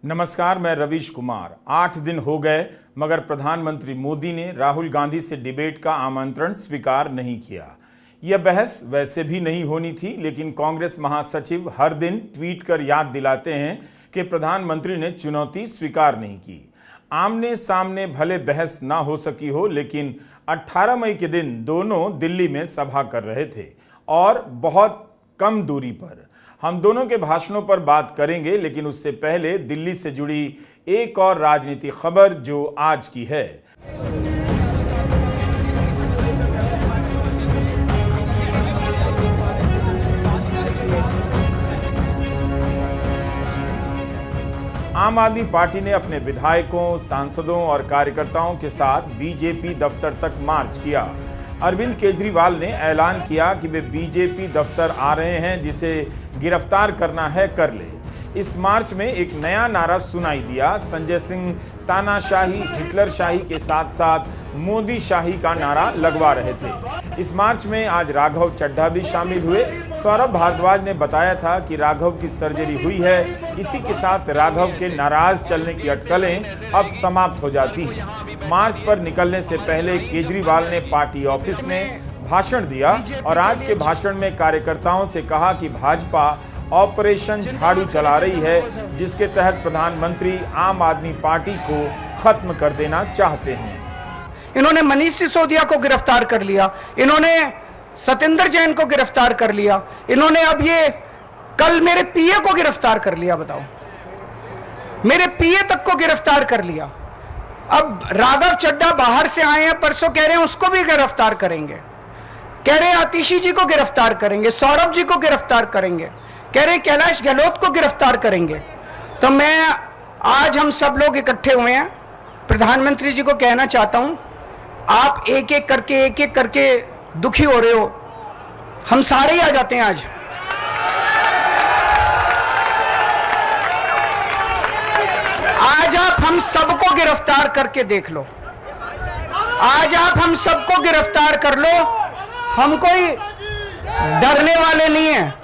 नमस्कार, मैं रवीश कुमार। 8 दिन हो गए मगर प्रधानमंत्री मोदी ने राहुल गांधी से डिबेट का आमंत्रण स्वीकार नहीं किया। यह बहस वैसे भी नहीं होनी थी, लेकिन कांग्रेस महासचिव हर दिन ट्वीट कर याद दिलाते हैं कि प्रधानमंत्री ने चुनौती स्वीकार नहीं की। आमने सामने भले बहस ना हो सकी हो, लेकिन 18 मई के दिन दोनों दिल्ली में सभा कर रहे थे और बहुत कम दूरी पर। हम दोनों के भाषणों पर बात करेंगे, लेकिन उससे पहले दिल्ली से जुड़ी एक और राजनीतिक खबर जो आज की है। आम आदमी पार्टी ने अपने विधायकों, सांसदों और कार्यकर्ताओं के साथ बीजेपी दफ्तर तक मार्च किया। अरविंद केजरीवाल ने ऐलान किया कि वे बीजेपी दफ्तर आ रहे हैं, जिसे गिरफ्तार करना है कर ले। इस मार्च में एक नया नारा सुनाई दिया। संजय सिंह तानाशाही, हिटलर शाही के साथ साथ मोदी शाही का नारा लगवा रहे थे। इस मार्च में आज राघव चड्ढा भी शामिल हुए। सौरभ भारद्वाज ने बताया था कि राघव की सर्जरी हुई है। इसी के साथ राघव के नाराज चलने की अटकलें अब समाप्त हो जाती हैं। मार्च पर निकलने से पहले केजरीवाल ने पार्टी ऑफिस में भाषण दिया और आज के भाषण में कार्यकर्ताओं से कहा कि भाजपा ऑपरेशन झाड़ू चला रही है, जिसके तहत प्रधानमंत्री आम आदमी पार्टी को खत्म कर देना चाहते हैं। इन्होंने मनीष सिसोदिया को गिरफ्तार कर लिया, इन्होंने सत्येंद्र जैन को गिरफ्तार कर लिया, इन्होंने अब ये कल मेरे पीए को गिरफ्तार कर लिया। बताओ, मेरे पीए तक को गिरफ्तार कर लिया। अब राघव चड्ढा बाहर से आए हैं, परसों कह रहे हैं उसको भी गिरफ्तार करेंगे, कह रहे हैं आतिशी जी को गिरफ्तार करेंगे, सौरभ जी को गिरफ्तार करेंगे, कह रहे कैलाश गहलोत को गिरफ्तार करेंगे। तो मैं आज हम सब लोग इकट्ठे हुए हैं, प्रधानमंत्री जी को कहना चाहता हूं, आप एक एक करके दुखी हो रहे हो, हम सारे ही आ जाते हैं आज। आज आप हम सबको गिरफ्तार करके देख लो, आज आप हम सबको गिरफ्तार कर लो, हम कोई डरने वाले नहीं हैं।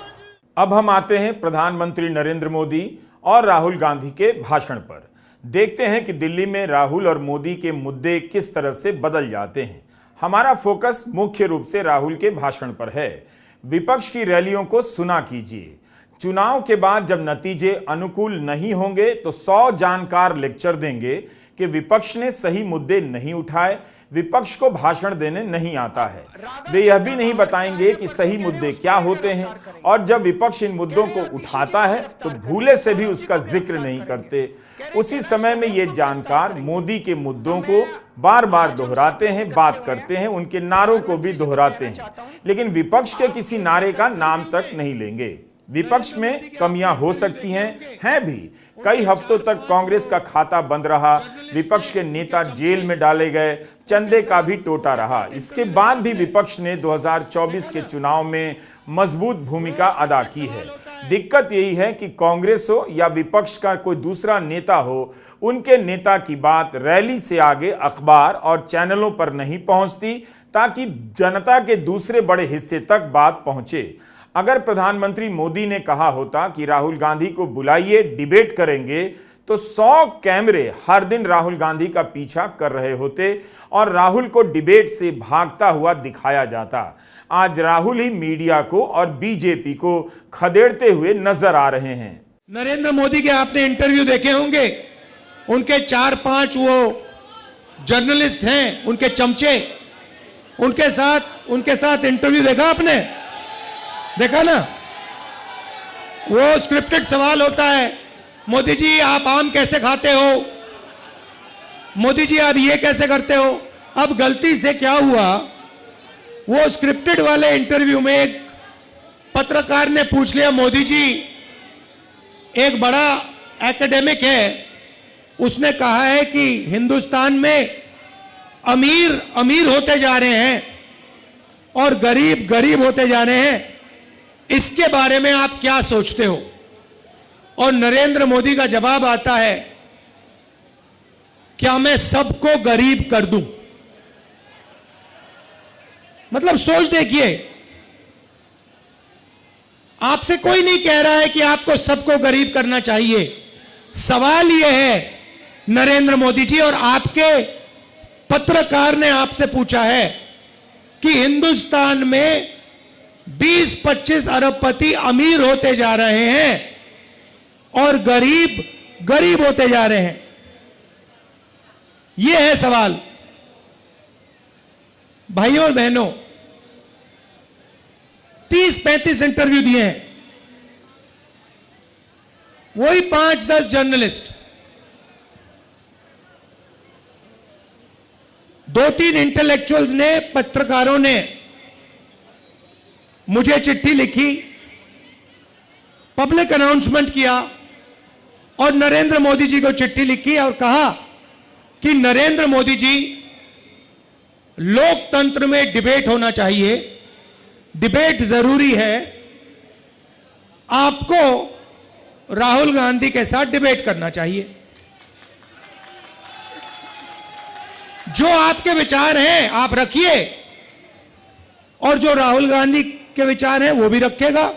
अब हम आते हैं प्रधानमंत्री नरेंद्र मोदी और राहुल गांधी के भाषण पर। देखते हैं कि दिल्ली में राहुल और मोदी के मुद्दे किस तरह से बदल जाते हैं। हमारा फोकस मुख्य रूप से राहुल के भाषण पर है। विपक्ष की रैलियों को सुना कीजिए। चुनाव के बाद जब नतीजे अनुकूल नहीं होंगे तो 100 जानकार लेक्चर देंगे कि विपक्ष ने सही मुद्दे नहीं उठाए, विपक्ष को भाषण देने नहीं आता है। वे यह भी नहीं बताएंगे कि सही मुद्दे क्या होते हैं, और जब विपक्ष इन मुद्दों को उठाता है तो भूले से भी उसका जिक्र नहीं करते। उसी समय में ये जानकार मोदी के मुद्दों को बार बार दोहराते हैं, बात करते हैं, उनके नारों को भी दोहराते हैं, लेकिन विपक्ष के किसी नारे का नाम तक नहीं लेंगे। विपक्ष में कमियां हो सकती हैं भी। कई हफ्तों तक कांग्रेस का खाता बंद रहा, विपक्ष के नेता जेल में डाले गए, चंदे का भी टोटा रहा। इसके बाद भी विपक्ष ने 2024 के चुनाव में मजबूत भूमिका अदा की है। दिक्कत यही है कि कांग्रेस हो या विपक्ष का कोई दूसरा नेता हो, उनके नेता की बात रैली से आगे अखबार और चैनलों पर नहीं पहुंचती, ताकि जनता के दूसरे बड़े हिस्से तक बात पहुंचे। अगर प्रधानमंत्री मोदी ने कहा होता कि राहुल गांधी को बुलाइए, डिबेट करेंगे, तो 100 कैमरे हर दिन राहुल गांधी का पीछा कर रहे होते और राहुल को डिबेट से भागता हुआ दिखाया जाता। आज राहुल ही मीडिया को और बीजेपी को खदेड़ते हुए नजर आ रहे हैं। नरेंद्र मोदी के आपने इंटरव्यू देखे होंगे, उनके 4-5 वो जर्नलिस्ट हैं, उनके चमचे, उनके साथ इंटरव्यू देखा आपने? देखा ना? वो स्क्रिप्टेड सवाल होता है, मोदी जी आप आम कैसे खाते हो, मोदी जी आप ये कैसे करते हो। अब गलती से क्या हुआ, वो स्क्रिप्टेड वाले इंटरव्यू में एक पत्रकार ने पूछ लिया, मोदी जी एक बड़ा एकेडमिक है, उसने कहा है कि हिंदुस्तान में अमीर अमीर होते जा रहे हैं और गरीब गरीब होते जा रहे हैं, इसके बारे में आप क्या सोचते हो। और नरेंद्र मोदी का जवाब आता है, क्या मैं सबको गरीब कर दूं। मतलब सोच देखिए, आपसे कोई नहीं कह रहा है कि आपको सबको गरीब करना चाहिए, सवाल यह है नरेंद्र मोदी जी, और आपके पत्रकार ने आपसे पूछा है कि हिंदुस्तान में 20-25 अरबपति अमीर होते जा रहे हैं और गरीब गरीब होते जा रहे हैं। यह है सवाल। भाइयों और बहनों, 30-35 इंटरव्यू दिए हैं, वही 5-10 जर्नलिस्ट, 2-3 इंटेलेक्चुअल्स ने, पत्रकारों ने मुझे चिट्ठी लिखी, पब्लिक अनाउंसमेंट किया और नरेंद्र मोदी जी को चिट्ठी लिखी और कहा कि नरेंद्र मोदी जी, लोकतंत्र में डिबेट होना चाहिए, डिबेट जरूरी है, आपको राहुल गांधी के साथ डिबेट करना चाहिए। जो आपके विचार हैं आप रखिए और जो राहुल गांधी के विचार हैं वो भी रखेगा।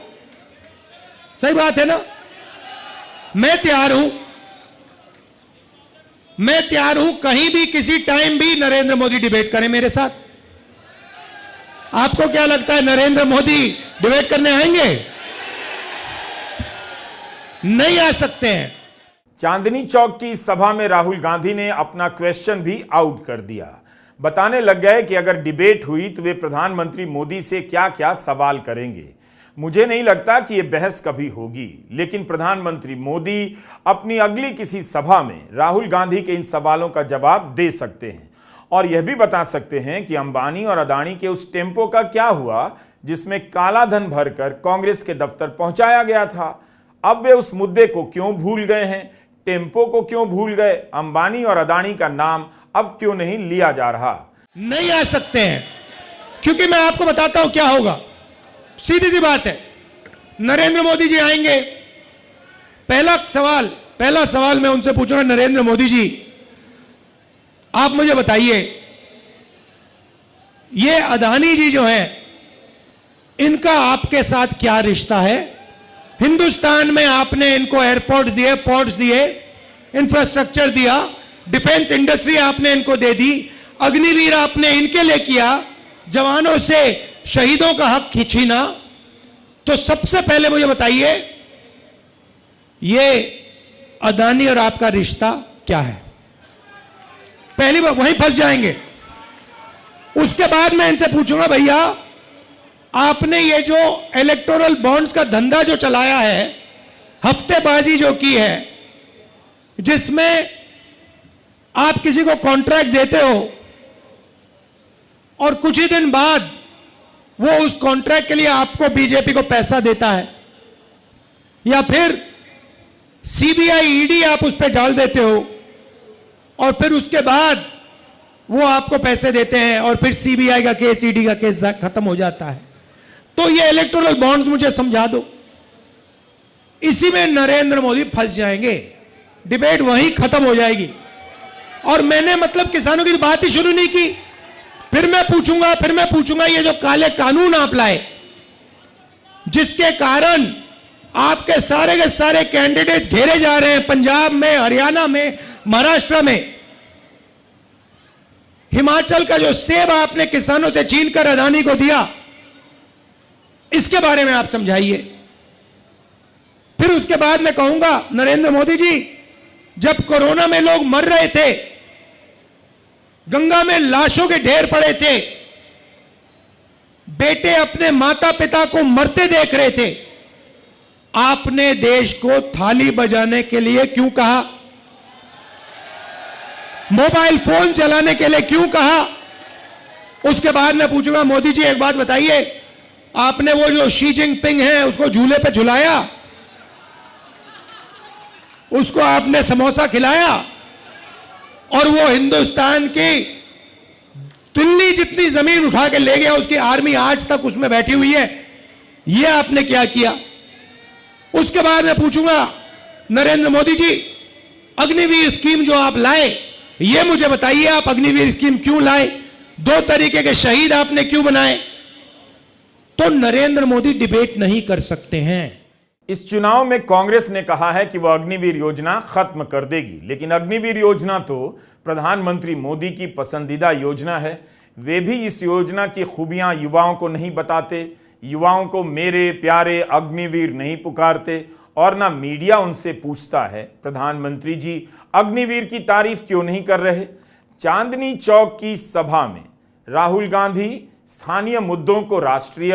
सही बात है ना? मैं तैयार हूं कहीं भी किसी टाइम भी नरेंद्र मोदी डिबेट करें मेरे साथ। आपको क्या लगता है नरेंद्र मोदी डिबेट करने आएंगे? नहीं आ सकते हैं। चांदनी चौक की सभा में राहुल गांधी ने अपना क्वेश्चन भी आउट कर दिया। बताने लग गए कि अगर डिबेट हुई तो वे प्रधानमंत्री मोदी से क्या क्या सवाल करेंगे। मुझे नहीं लगता कि यह बहस कभी होगी, लेकिन प्रधानमंत्री मोदी अपनी अगली किसी सभा में राहुल गांधी के इन सवालों का जवाब दे सकते हैं और यह भी बता सकते हैं कि अंबानी और अदानी के उस टेम्पो का क्या हुआ जिसमें काला धन भरकर कांग्रेस के दफ्तर पहुंचाया गया था। अब वे उस मुद्दे को क्यों भूल गए हैं? टेम्पो को क्यों भूल गए? अंबानी और अदानी का नाम अब क्यों नहीं लिया जा रहा? नहीं आ सकते हैं, क्योंकि मैं आपको बताता हूं क्या होगा। सीधी सी बात है, नरेंद्र मोदी जी आएंगे, पहला सवाल मैं उनसे पूछूंगा, नरेंद्र मोदी जी आप मुझे बताइए, ये अदानी जी जो हैं इनका आपके साथ क्या रिश्ता है? हिंदुस्तान में आपने इनको एयरपोर्ट दिए, पोर्ट्स दिए, इंफ्रास्ट्रक्चर दिया, डिफेंस इंडस्ट्री आपने इनको दे दी, अग्निवीर आपने इनके लिए किया, जवानों से शहीदों का हक खींचना। तो सबसे पहले मुझे बताइए ये अदानी और आपका रिश्ता क्या है? पहली बार वहीं फंस जाएंगे। उसके बाद मैं इनसे पूछूंगा, भैया आपने ये जो इलेक्टोरल बॉन्ड्स का धंधा जो चलाया है, हफ्तेबाजी जो की है, जिसमें आप किसी को कॉन्ट्रैक्ट देते हो और कुछ ही दिन बाद वो उस कॉन्ट्रैक्ट के लिए आपको बीजेपी को पैसा देता है, या फिर सीबीआई ईडी आप उस पर डाल देते हो और फिर उसके बाद वो आपको पैसे देते हैं और फिर सीबीआई का केस, ईडी का केस खत्म हो जाता है। तो ये इलेक्टोरल बॉन्ड्स मुझे समझा दो। इसी में नरेंद्र मोदी फंस जाएंगे, डिबेट वहीं खत्म हो जाएगी। और मैंने मतलब किसानों की बात ही शुरू नहीं की। फिर मैं पूछूंगा ये जो काले कानून आप लाए, जिसके कारण आपके सारे के सारे कैंडिडेट्स घेरे जा रहे हैं, पंजाब में, हरियाणा में, महाराष्ट्र में, हिमाचल का जो सेब आपने किसानों से छीनकर अदानी को दिया, इसके बारे में आप समझाइए। फिर उसके बाद मैं कहूंगा, नरेंद्र मोदी जी, जब कोरोना में लोग मर रहे थे, गंगा में लाशों के ढेर पड़े थे, बेटे अपने माता पिता को मरते देख रहे थे, आपने देश को थाली बजाने के लिए क्यों कहा? मोबाइल फोन चलाने के लिए क्यों कहा? उसके बाद मैं पूछूंगा, मोदी जी एक बात बताइए, आपने वो जो शी जिनपिंग है उसको झूले पे झुलाया, उसको आपने समोसा खिलाया और वो हिंदुस्तान की दिल्ली जितनी जमीन उठा के ले गया, उसकी आर्मी आज तक उसमें बैठी हुई है। ये आपने क्या किया? उसके बाद मैं पूछूंगा, नरेंद्र मोदी जी, अग्निवीर स्कीम जो आप लाए, ये मुझे बताइए, आप अग्निवीर स्कीम क्यों लाए? 2 तरीके के शहीद आपने क्यों बनाए? तो नरेंद्र मोदी डिबेट नहीं कर सकते हैं। इस चुनाव में कांग्रेस ने कहा है कि वह अग्निवीर योजना खत्म कर देगी, लेकिन अग्निवीर योजना तो प्रधानमंत्री मोदी की पसंदीदा योजना है। वे भी इस योजना की खूबियां युवाओं को नहीं बताते, युवाओं को मेरे प्यारे अग्निवीर नहीं पुकारते और ना मीडिया उनसे पूछता है प्रधानमंत्री जी अग्निवीर की तारीफ क्यों नहीं कर रहे। चांदनी चौक की सभा में राहुल गांधी स्थानीय मुद्दों को राष्ट्रीय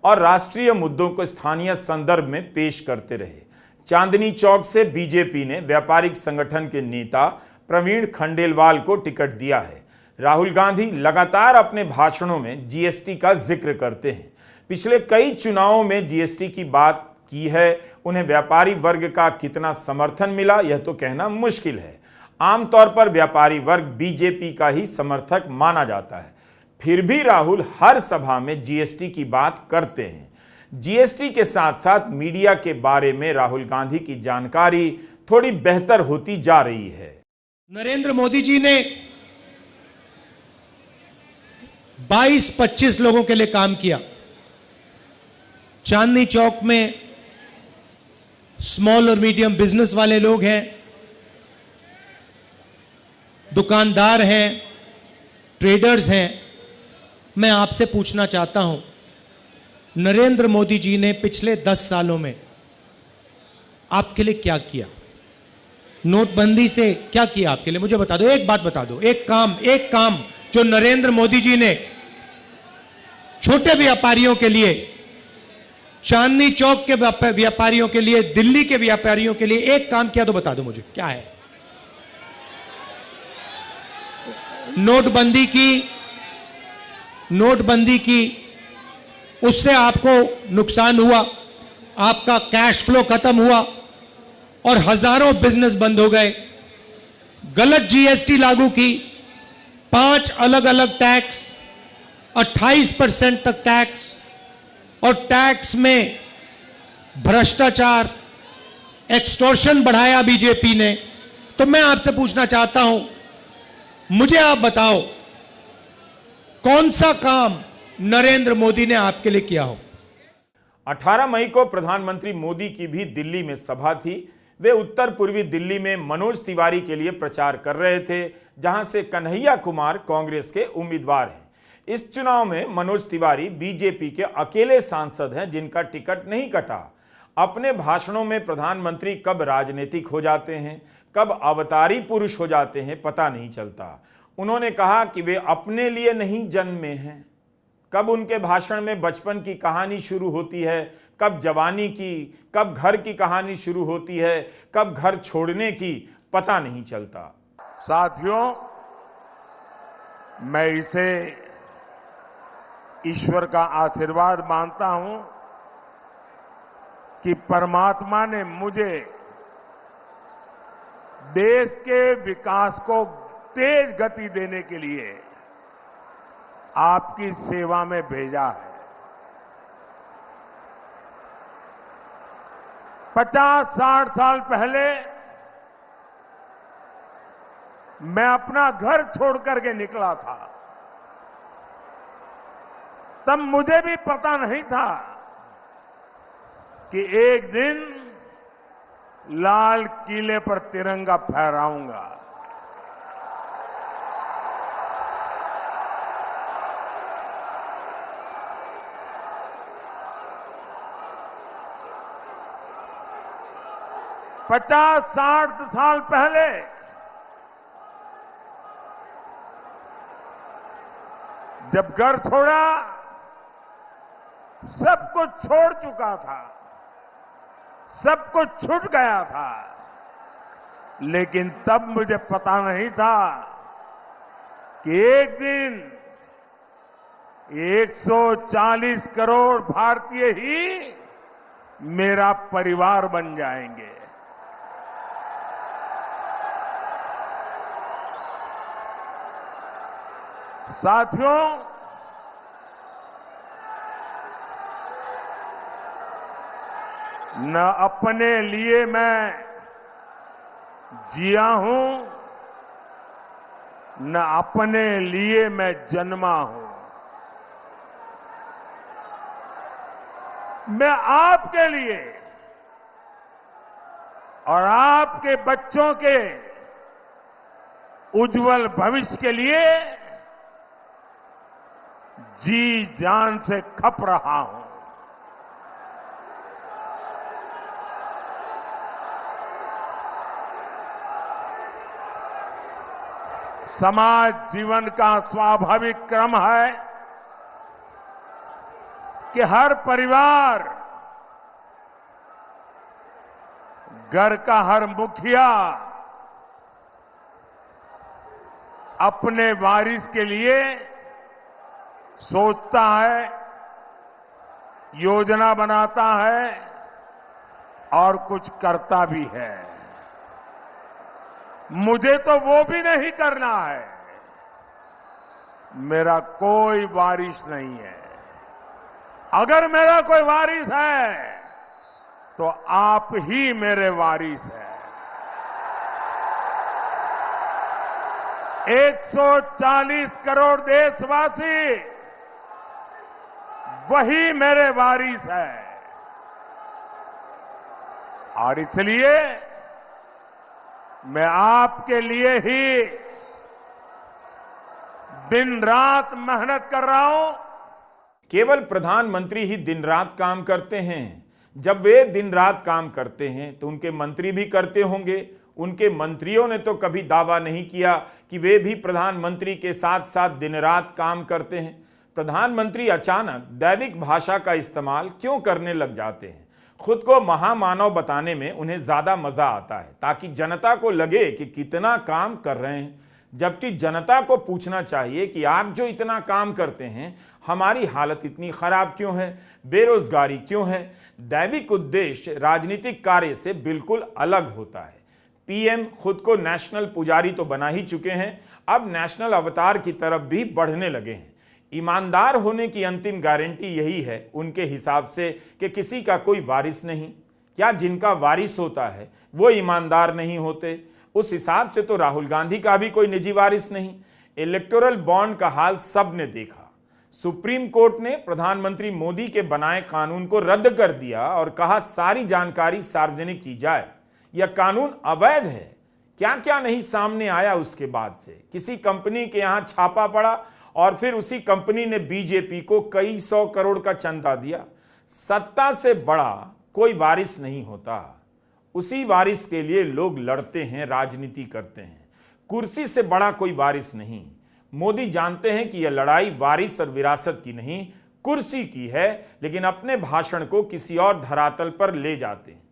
और राष्ट्रीय मुद्दों को स्थानीय संदर्भ में पेश करते रहे। चांदनी चौक से बीजेपी ने व्यापारिक संगठन के नेता प्रवीण खंडेलवाल को टिकट दिया है। राहुल गांधी लगातार अपने भाषणों में जीएसटी का जिक्र करते हैं। पिछले कई चुनावों में जीएसटी की बात की है। उन्हें व्यापारी वर्ग का कितना समर्थन मिला यह तो कहना मुश्किल है। आमतौर पर व्यापारी वर्ग बीजेपी का ही समर्थक माना जाता है, फिर भी राहुल हर सभा में जीएसटी की बात करते हैं। जीएसटी के साथ साथ मीडिया के बारे में राहुल गांधी की जानकारी थोड़ी बेहतर होती जा रही है। नरेंद्र मोदी जी ने 22-25 लोगों के लिए काम किया। चांदनी चौक में स्मॉल और मीडियम बिजनेस वाले लोग हैं, दुकानदार हैं, ट्रेडर्स हैं। मैं आपसे पूछना चाहता हूं, नरेंद्र मोदी जी ने पिछले 10 सालों में आपके लिए क्या किया? नोटबंदी से क्या किया आपके लिए? मुझे बता दो, एक बात बता दो, एक काम जो नरेंद्र मोदी जी ने छोटे व्यापारियों के लिए, चांदनी चौक के व्यापारियों के लिए, दिल्ली के व्यापारियों के लिए एक काम किया तो बता दो मुझे, क्या है? नोटबंदी की उससे आपको नुकसान हुआ, आपका कैश फ्लो खत्म हुआ और हजारों बिजनेस बंद हो गए। गलत जीएसटी लागू की, 5 अलग अलग टैक्स, 28% तक टैक्स, और टैक्स में भ्रष्टाचार, एक्सटॉर्शन बढ़ाया बीजेपी ने। तो मैं आपसे पूछना चाहता हूं, मुझे आप बताओ कौन सा काम नरेंद्र मोदी ने आपके लिए किया हो? 18 मई को प्रधानमंत्री मोदी की भी दिल्ली में सभा थी। वे उत्तर पूर्वी दिल्ली में मनोज तिवारी के लिए प्रचार कर रहे थे, जहां से कन्हैया कुमार कांग्रेस के उम्मीदवार हैं। इस चुनाव में मनोज तिवारी बीजेपी के अकेले सांसद हैं जिनका टिकट नहीं कटा। अपने भाषणों में प्रधानमंत्री कब राजनीतिक हो जाते हैं, कब अवतारी पुरुष हो जाते हैं, पता नहीं चलता। उन्होंने कहा कि वे अपने लिए नहीं जन्मे हैं। कब उनके भाषण में बचपन की कहानी शुरू होती है, कब जवानी की, कब घर की कहानी शुरू होती है, कब घर छोड़ने की, पता नहीं चलता। साथियों, मैं इसे ईश्वर का आशीर्वाद मानता हूं कि परमात्मा ने मुझे देश के विकास को तेज गति देने के लिए आपकी सेवा में भेजा है। 50-60 साल पहले मैं अपना घर छोड़ करके निकला था। तब मुझे भी पता नहीं था कि एक दिन लाल किले पर तिरंगा फहराऊंगा। पचास 60 साल पहले जब घर छोड़ा, सब कुछ छोड़ चुका था, सब कुछ छूट गया था, लेकिन तब मुझे पता नहीं था कि एक दिन 140 करोड़ भारतीय ही मेरा परिवार बन जाएंगे। साथियों, न अपने लिए मैं जिया हूं, न अपने लिए मैं जन्मा हूं। मैं आपके लिए, और आपके बच्चों के उज्जवल भविष्य के लिए जी जान से खप रहा हूं। समाज जीवन का स्वाभाविक क्रम है कि हर परिवार, घर का हर मुखिया अपने वारिस के लिए सोचता है, योजना बनाता है और कुछ करता भी है। मुझे तो वो भी नहीं करना है। मेरा कोई वारिस नहीं है। अगर मेरा कोई वारिस है तो आप ही मेरे वारिस हैं। 140 करोड़ देशवासी वही मेरे वारिस है। और इसलिए मैं आपके लिए ही दिन रात मेहनत कर रहा हूं। केवल प्रधानमंत्री ही दिन रात काम करते हैं। जब वे दिन रात काम करते हैं तो उनके मंत्री भी करते होंगे। उनके मंत्रियों ने तो कभी दावा नहीं किया कि वे भी प्रधानमंत्री के साथ साथ दिन रात काम करते हैं। प्रधानमंत्री अचानक दैविक भाषा का इस्तेमाल क्यों करने लग जाते हैं? खुद को महामानव बताने में उन्हें ज्यादा मजा आता है ताकि जनता को लगे कि कितना काम कर रहे हैं, जबकि जनता को पूछना चाहिए कि आप जो इतना काम करते हैं, हमारी हालत इतनी खराब क्यों है, बेरोजगारी क्यों है। दैविक उद्देश्य राजनीतिक कार्य से बिल्कुल अलग होता है। पीएम खुद को नेशनल पुजारी तो बना ही चुके हैं, अब नेशनल अवतार की तरफ भी बढ़ने लगे हैं। ईमानदार होने की अंतिम गारंटी यही है उनके हिसाब से कि किसी का कोई वारिस नहीं। क्या जिनका वारिस होता है वो ईमानदार नहीं होते? उस हिसाब से तो राहुल गांधी का भी कोई निजी वारिस नहीं। इलेक्टोरल बॉन्ड का हाल सबने देखा। सुप्रीम कोर्ट ने प्रधानमंत्री मोदी के बनाए कानून को रद्द कर दिया और कहा सारी जानकारी सार्वजनिक की जाए। यह कानून अवैध है। क्या क्या नहीं सामने आया उसके बाद से। किसी कंपनी के यहां छापा पड़ा और फिर उसी कंपनी ने बीजेपी को कई 100 करोड़ का चंदा दिया। सत्ता से बड़ा कोई वारिस नहीं होता। उसी वारिस के लिए लोग लड़ते हैं, राजनीति करते हैं। कुर्सी से बड़ा कोई वारिस नहीं। मोदी जानते हैं कि यह लड़ाई वारिस और विरासत की नहीं, कुर्सी की है, लेकिन अपने भाषण को किसी और धरातल पर ले जाते हैं।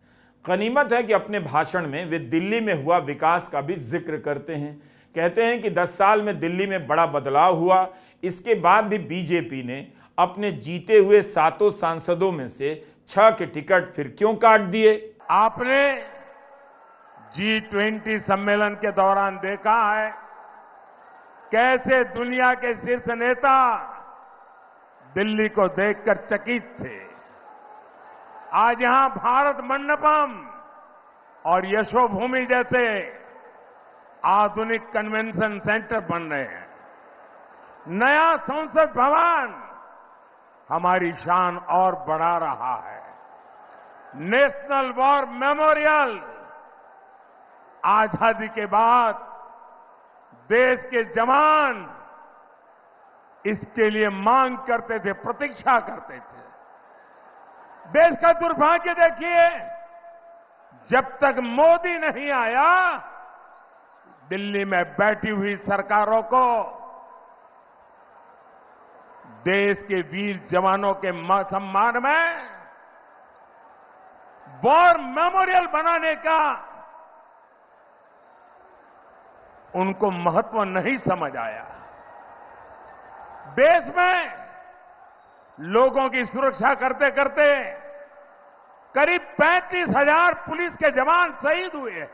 गनीमत है कि अपने भाषण में वे दिल्ली में हुआ विकास का भी जिक्र करते हैं। कहते हैं कि 10 साल में दिल्ली में बड़ा बदलाव हुआ। इसके बाद भी बीजेपी ने अपने जीते हुए 7 सांसदों में से 6 के टिकट फिर क्यों काट दिए? आपने G20 सम्मेलन के दौरान देखा है कैसे दुनिया के शीर्ष नेता दिल्ली को देखकर चकित थे। आज यहां भारत मंडपम और यशोभूमि जैसे आधुनिक कन्वेंशन सेंटर बन रहे हैं। नया संसद भवन हमारी शान और बढ़ा रहा है। नेशनल वॉर मेमोरियल आजादी के बाद देश के जवान इसके लिए मांग करते थे, प्रतीक्षा करते थे। देश का दुर्भाग्य देखिए, जब तक मोदी नहीं आया दिल्ली में बैठी हुई सरकारों को देश के वीर जवानों के सम्मान में वॉर मेमोरियल बनाने का उनको महत्व नहीं समझ आया। देश में लोगों की सुरक्षा करते करते करीब 35,000 पुलिस के जवान शहीद हुए।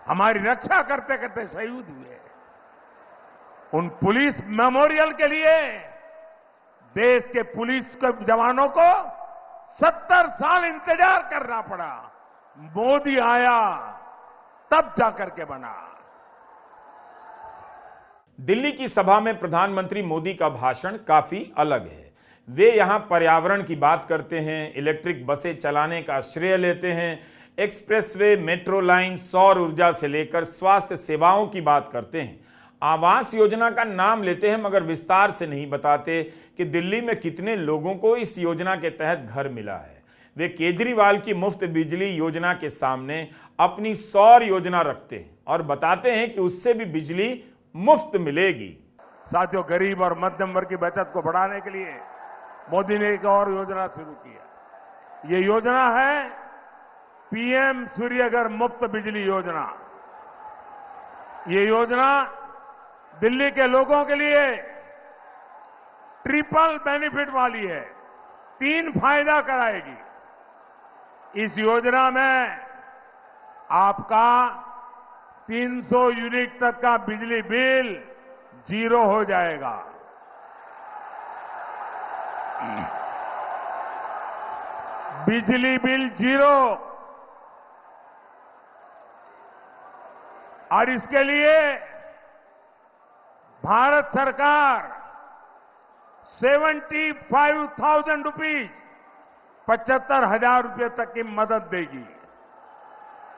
हमारी रक्षा करते करते शहीद हुए। उन पुलिस मेमोरियल के लिए देश के पुलिस के जवानों को 70 साल इंतजार करना पड़ा। मोदी आया तब जाकर के बना। दिल्ली की सभा में प्रधानमंत्री मोदी का भाषण काफी अलग है। वे यहां पर्यावरण की बात करते हैं, इलेक्ट्रिक बसें चलाने का श्रेय लेते हैं, एक्सप्रेसवे, मेट्रो लाइन, सौर ऊर्जा से लेकर स्वास्थ्य सेवाओं की बात करते हैं। आवास योजना का नाम लेते हैं मगर विस्तार से नहीं बताते कि दिल्ली में कितने लोगों को इस योजना के तहत घर मिला है। वे केजरीवाल की मुफ्त बिजली योजना के सामने अपनी सौर योजना रखते हैं और बताते हैं कि उससे भी बिजली मुफ्त मिलेगी। साथियों, गरीब और मध्यम वर्ग की बचत को बढ़ाने के लिए मोदी ने एक और योजना शुरू किया। ये योजना है पीएम सूर्यघर मुफ्त बिजली योजना। ये योजना दिल्ली के लोगों के लिए ट्रिपल बेनिफिट वाली है, 3 फायदा कराएगी। इस योजना में आपका 300 यूनिट तक का बिजली बिल 0 हो जाएगा। बिजली बिल 0। और इसके लिए भारत सरकार 75,000 रुपीज, 75,000 रुपये तक की मदद देगी।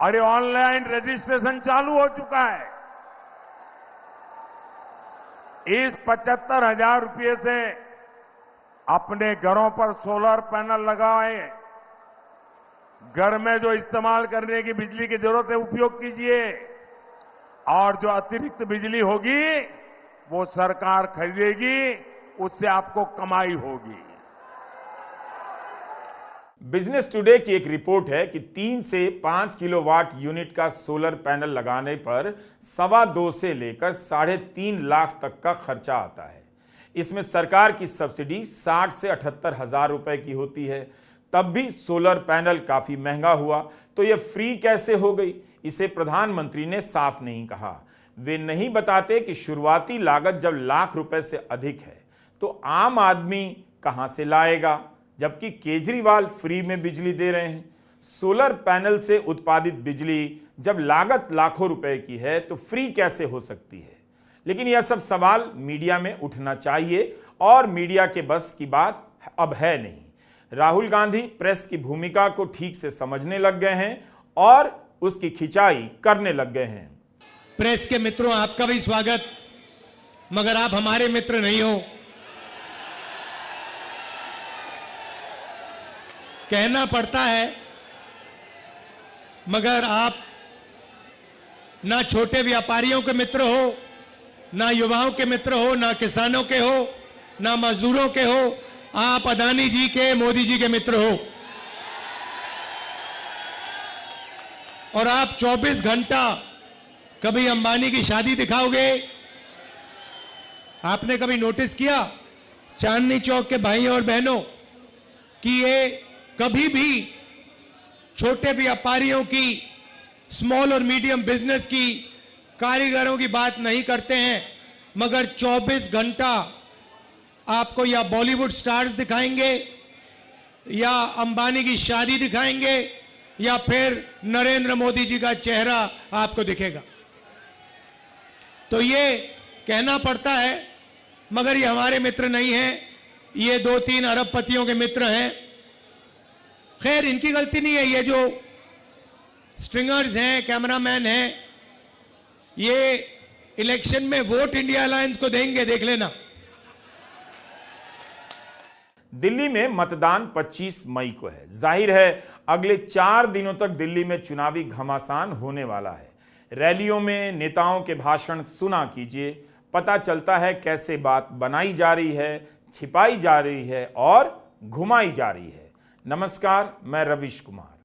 और ये ऑनलाइन रजिस्ट्रेशन चालू हो चुका है। इस 75,000 रुपये से अपने घरों पर सोलर पैनल लगाएं, घर में जो इस्तेमाल करने की बिजली की जरूरत है उपयोग कीजिए, और जो अतिरिक्त बिजली होगी वो सरकार खरीदेगी, उससे आपको कमाई होगी। बिजनेस टुडे की एक रिपोर्ट है कि 3 से 5 किलोवाट यूनिट का सोलर पैनल लगाने पर 2.25 से लेकर 3.5 लाख तक का खर्चा आता है। इसमें सरकार की सब्सिडी 60 से 78 हजार रुपए की होती है। तब भी सोलर पैनल काफी महंगा हुआ तो यह फ्री कैसे हो गई, इसे प्रधानमंत्री ने साफ नहीं कहा। वे नहीं बताते कि शुरुआती लागत जब लाख रुपए से अधिक है तो आम आदमी कहां से लाएगा, जबकि केजरीवाल फ्री में बिजली दे रहे हैं। सोलर पैनल से उत्पादित बिजली जब लागत लाखों रुपए की है तो फ्री कैसे हो सकती है। लेकिन यह सब सवाल मीडिया में उठना चाहिए और मीडिया के बस की बात अब है नहीं। राहुल गांधी प्रेस की भूमिका को ठीक से समझने लग गए हैं और उसकी खिंचाई करने लग गए हैं। प्रेस के मित्रों, आपका भी स्वागत, मगर आप हमारे मित्र नहीं हो। कहना पड़ता है, मगर आप ना छोटे व्यापारियों के मित्र हो, ना युवाओं के मित्र हो, ना किसानों के हो, ना मजदूरों के हो। आप अदानी जी के, मोदी जी के मित्र हो। और आप 24 घंटा कभी अंबानी की शादी दिखाओगे। आपने कभी नोटिस किया चांदनी चौक के भाइयों और बहनों कि ये कभी भी छोटे व्यापारियों की, स्मॉल और मीडियम बिजनेस की, कारीगरों की बात नहीं करते हैं, मगर 24 घंटा आपको या बॉलीवुड स्टार्स दिखाएंगे, या अंबानी की शादी दिखाएंगे, या फिर नरेंद्र मोदी जी का चेहरा आपको दिखेगा। तो ये कहना पड़ता है, मगर ये हमारे मित्र नहीं हैं, ये 2-3 अरबपतियों के मित्र हैं। खैर, इनकी गलती नहीं है। ये जो स्ट्रिंगर्स हैं, कैमरामैन हैं, ये इलेक्शन में वोट इंडिया अलायंस को देंगे, देख लेना। दिल्ली में मतदान 25 मई को है। जाहिर है अगले 4 दिनों तक दिल्ली में चुनावी घमासान होने वाला है। रैलियों में नेताओं के भाषण सुना कीजिए, पता चलता है कैसे बात बनाई जा रही है, छिपाई जा रही है और घुमाई जा रही है। नमस्कार, मैं रविश कुमार।